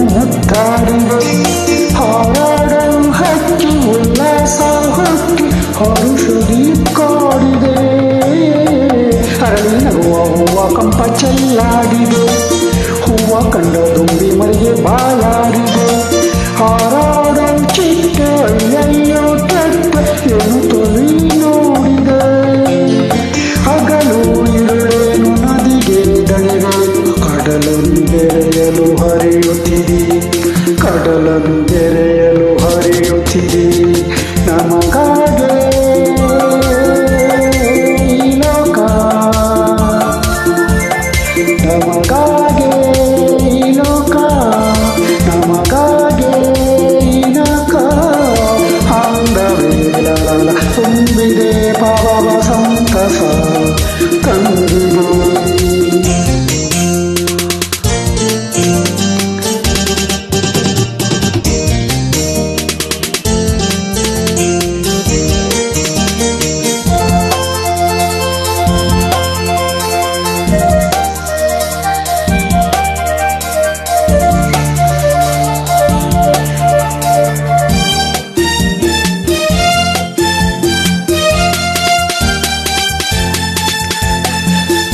ಮುತ್ತಾಡಿದೆ ಹಾರಾಡಲು ಹಕ್ಕಿ ಉಲ್ಲಾಸ ಹೊಕ್ಕಿ ಹರುಷದಿ ಕಾಡಿದೆ ಅರಳಿ ನಗುವ ಹೂವ ಕಂಪ ಚೆಲ್ಲಾಡಿದೆ ಹೂವ ಕಂಡ ದುಂಬಿ ಮರಿಗೆ ಬಾಯಾಡಿದೆ ಹಾರಾಡೋ ಚಿಟ್ಟ ಅಯ್ಯಯ್ಯೋ ಕೆಟ್ಟ ಏನು ತೊಲಿ ನೋಡಿದೆ ಹಗಲು ಇರುಳೇನು ನದಿಗೆ ದಣಿವೇನು ಕಡಲನ್ನು ಬೆರೆಯಲು ಹರಿಯುತ್ತಿದೆ ಕಡಲನ್ನು ಬೆರೆಯಲು ಹರಿಯುತ್ತಿದೆ ನಮಗಾಗೆ ಈ ಲೋಕ ನಮಗಾಗೆ ಈ ಲೋಕ ನಮಗಾಗೆ ಈ ನಕ ಅಂದವೇಲಲ ತುಂಬಿದೆ ಪಾವವ ಸಂತಸ ತಂದಿದೆ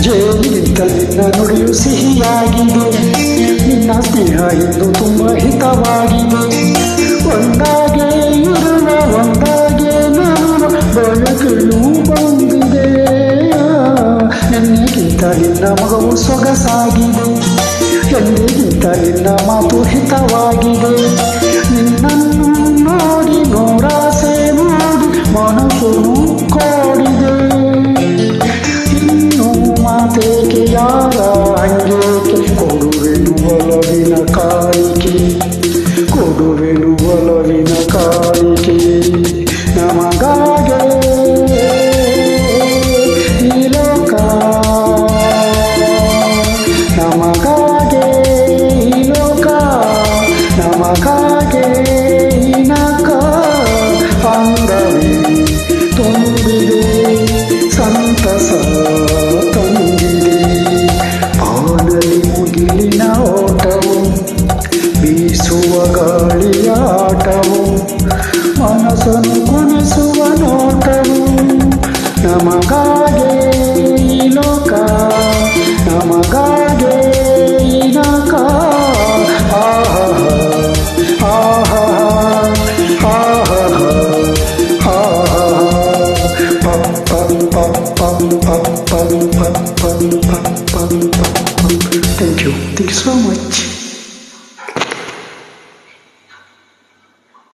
ಜೇನಿಗಿಂತಲೂ ನಿನ್ನ ನುಡಿಯು ಸಿಹಿಯಾಗಿದೆ ನಿನ್ನ ಸ್ನೇಹ ಎಂದು ತುಂಬ ಹಿತವಾಗಿದೆ ಒಂದಾಗೆ ಇರುವ ಒಂದಾಗೆ ನಮ್ಮ ಬೆಳಕಲು ಬಂದಿದೆ ನಿನ್ನೆಗಿಂತ ನಿನ್ನ ಮಗವು ಸೊಗಸಾಗಿದೆ ಎಂದಿಗಿಂತ ನಿನ್ನ ಮಾತು ಹಿತವಾಗಿದೆ ನಿನ್ನನ್ನು ನೋಡಿ ನೂರಾಸೆ ಮಾಡಿ ಮನಸ್ಸು ಕೋಡಿದೆ ಮಾತೇಕೆ ಯಾರ ಹಂಗೇಕೆ ಕೊಡುವೆನು ಒಲವಿನ ಕಾಣಿಕೆ ಕೊಡುವೆನು ಒಲವಿನ ಕಾಣಿಕೆ ನಮಗಾಗೆ ಈ ಲೋಕ ನಮಗಾಗೆ ಈ ಲೋಕ ನಮಗಾಗೆ ಈ ನಕ ಅಂದವೇ ತುಂಬಿದೆ ಸಂತಸ ಮುಗಿಲಿನ ಓಟವು ಬೀಸುವ ಗಾಳಿಯಾಟವು ಮನಸ್ಸನ್ನು ಕುಣಿಸುವ ನೋಟವು ನಮಗಾಗೆ ಈ ಲೋಕ ನಮಗಾಗೆ ಈ ನಕ ಆಹಾ ಆಹಾ ಆಹಾ ಆಹಾ ಪಂ ಪಂ ಪಂ ಪಂ ಪಂ ಪಂ ಪಂ ಪಂ ಪಂ. Thank you so much.